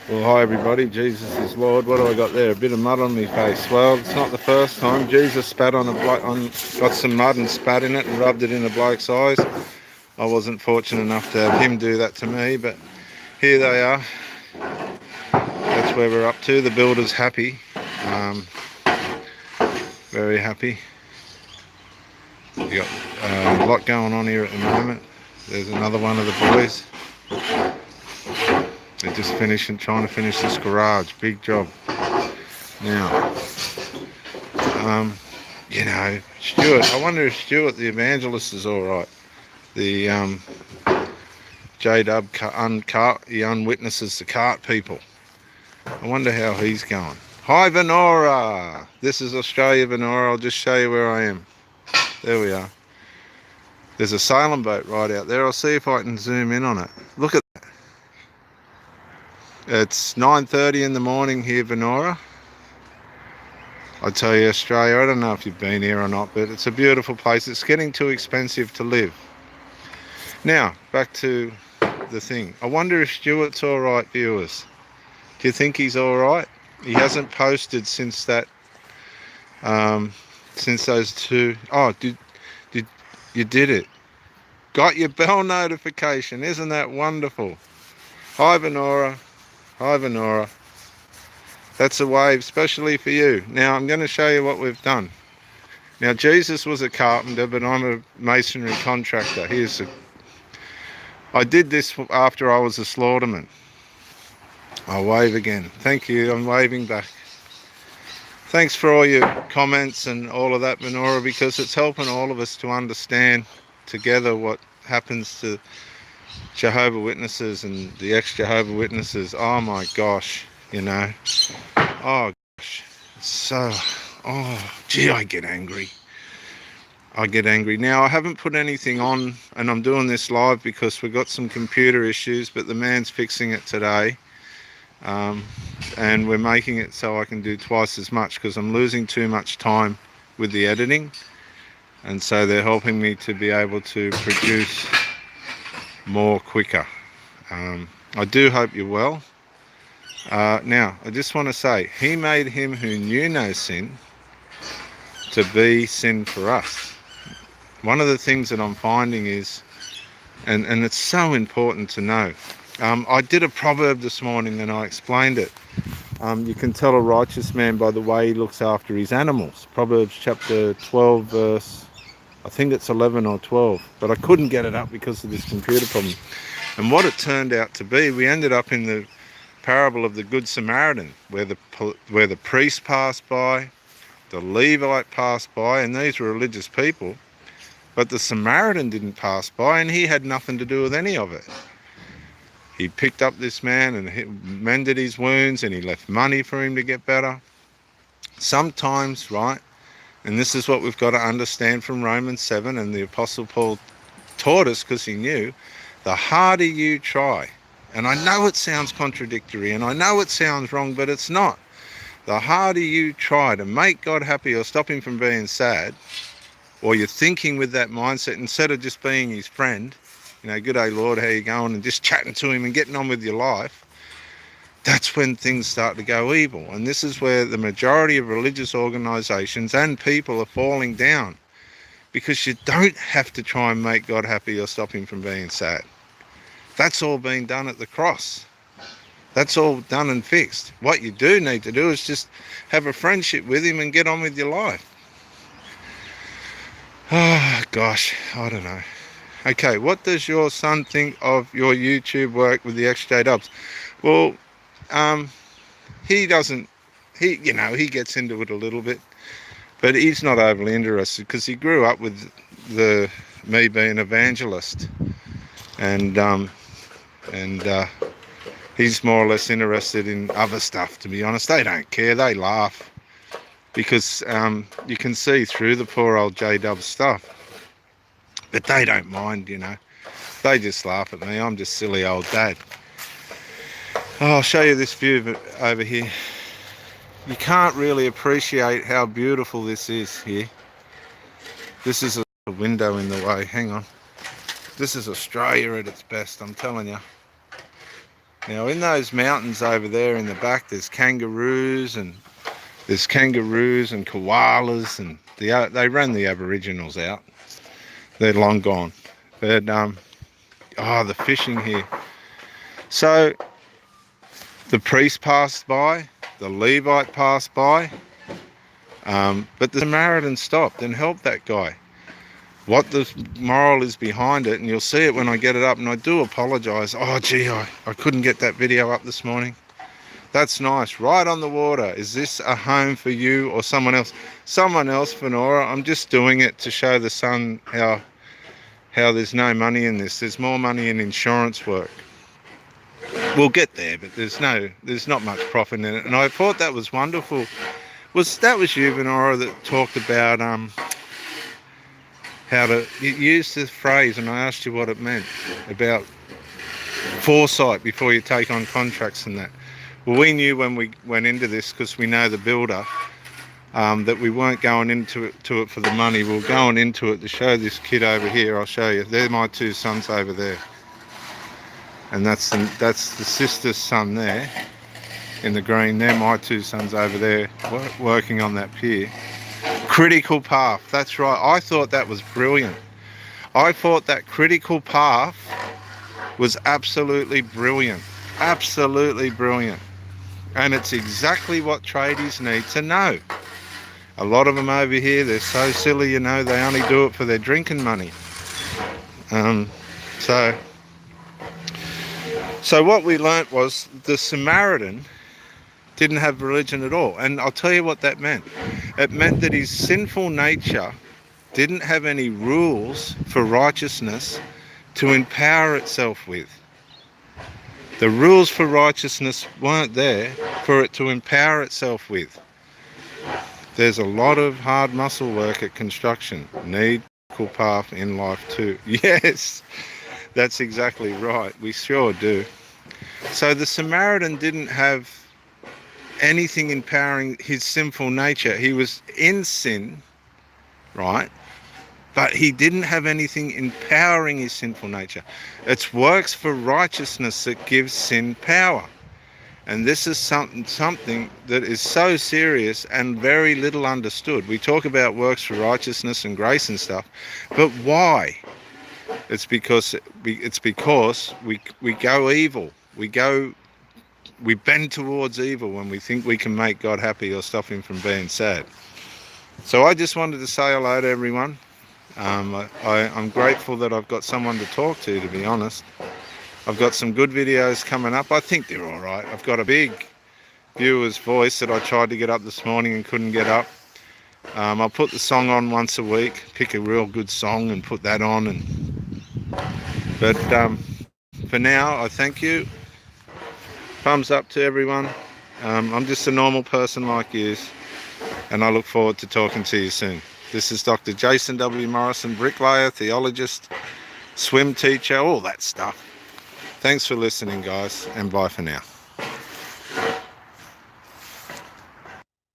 Well, hi everybody. Jesus is Lord. What do I got there? A bit of mud on my face. Well, it's not the first time. Jesus spat on got some mud and spat in it and rubbed it in a bloke's eyes. I wasn't fortunate enough to have him do that to me, but here they are. That's where we're up to. The builder's happy, very happy. You got a lot going on here at the moment. There's another one of the boys. They're just trying to finish this garage. Big job. Now, Stuart. I wonder if Stuart the evangelist is all right. The JW he unwitnesses the cart people. I wonder how he's going. Hi, Venora. This is Australia, Venora. I'll just show you where I am. There we are. There's a sailing boat right out there. I'll see if I can zoom in on it. Look at that. It's 9:30 in the morning here, Venora. I tell you, Australia, I don't know if you've been here or not, but it's a beautiful place. It's getting too expensive to live. Now, back to the thing. I wonder if Stuart's all right, viewers. Do you think he's all right? He hasn't posted since that, since those two. Oh, did you did it? Got your bell notification. Isn't that wonderful? Hi, Venora. Hi, Venora. That's a wave, especially for you. Now, I'm going to show you what we've done. Now, Jesus was a carpenter, but I'm a masonry contractor. I did this after I was a slaughterman. I'll wave again. Thank you. I'm waving back. Thanks for all your comments and all of that, Venora, because it's helping all of us to understand together what happens to Jehovah Witnesses and the ex-Jehovah Witnesses. Oh my gosh, oh gosh, gee, I get angry. Now, I haven't put anything on, and I'm doing this live because we've got some computer issues, but the man's fixing it today. And we're making it so I can do twice as much because I'm losing too much time with the editing, and so they're helping me to be able to produce more quicker. I do hope you're well. Now, I just want to say, he made him who knew no sin to be sin for us. One of the things that I'm finding is, and it's so important to know, I did a proverb this morning and I explained it. You can tell a righteous man by the way he looks after his animals. Proverbs chapter 12, verse, I think it's 11 or 12, but I couldn't get it up because of this computer problem. And what it turned out to be, we ended up in the parable of the Good Samaritan, where the priest passed by, the Levite passed by, and these were religious people, but the Samaritan didn't pass by, and he had nothing to do with any of it. He picked up this man and he mended his wounds, and he left money for him to get better. Sometimes, right, and this is what we've got to understand from Romans 7, and the Apostle Paul taught us because he knew, the harder you try, and I know it sounds contradictory and I know it sounds wrong, but it's not. The harder you try to make God happy or stop him from being sad, or you're thinking with that mindset instead of just being his friend, good day Lord, how you going, and just chatting to him and getting on with your life, that's when things start to go evil. And this is where the majority of religious organisations and people are falling down, because you don't have to try and make God happy or stop him from being sad. That's all been done at the cross. That's all done and fixed. What you do need to do is just have a friendship with him and get on with your life. Oh gosh, I don't know. Okay, what does your son think of your YouTube work with the ex-JWs? Well, he doesn't, he gets into it a little bit, but he's not overly interested because he grew up with me being evangelist, and he's more or less interested in other stuff, to be honest. They don't care, they laugh, because you can see through the poor old JW stuff, but they don't mind, they just laugh at me. I'm just silly old dad. Oh, I'll show you this view over here. You can't really appreciate how beautiful this is here. This is a window in the way, hang on. This is Australia at its best, I'm telling you. Now in those mountains over there in the back, there's kangaroos and koalas, and they ran the Aboriginals out. They're long gone. But the fishing here. So the priest passed by, the Levite passed by, but the Samaritan stopped and helped that guy. What the moral is behind it, and you'll see it when I get it up, and I do apologise. Oh gee, I couldn't get that video up this morning. That's nice, right on the water. Is this a home for you or someone else? Someone else, Fenora. I'm just doing it to show the sun how there's no money in this. There's more money in insurance work. We'll get there, but there's not much profit in it. And I thought that was wonderful. That was you, Venora, that talked about how to use the phrase, and I asked you what it meant about foresight before you take on contracts and that. Well, we knew when we went into this, because we know the builder, that we weren't going into it for the money. We were going into it to show this kid over here. I'll show you. They're my two sons over there, and that's the sister's son there in the green. They're my two sons over there working on that pier. Critical path. That's right. I thought that was brilliant. I thought that critical path was absolutely brilliant. Absolutely brilliant. And it's exactly what tradies need to know. A lot of them over here, they're so silly, they only do it for their drinking money. So what we learnt was the Samaritan didn't have religion at all. And I'll tell you what that meant. It meant that his sinful nature didn't have any rules for righteousness to empower itself with. The rules for righteousness weren't there for it to empower itself with. There's a lot of hard muscle work at construction. Need critical path in life too. Yes, that's exactly right. We sure do. So the Samaritan didn't have anything empowering his sinful nature. He was in sin, right? But he didn't have anything empowering his sinful nature. It's works for righteousness that gives sin power. And this is something that is so serious and very little understood. We talk about works for righteousness and grace and stuff, but why? It's because we go evil. We bend towards evil when we think we can make God happy or stop him from being sad. So I just wanted to say hello to everyone. I'm grateful that I've got someone to talk to be honest. I've got some good videos coming up. I think they're all right. I've got a big viewer's voice that I tried to get up this morning and couldn't get up. I'll put the song on once a week, pick a real good song and put that on. But for now, I thank you. Thumbs up to everyone. I'm just a normal person like you, and I look forward to talking to you soon. This is Dr. JW Morrison, bricklayer, theologist, swim teacher, all that stuff. Thanks for listening, guys, and bye for now.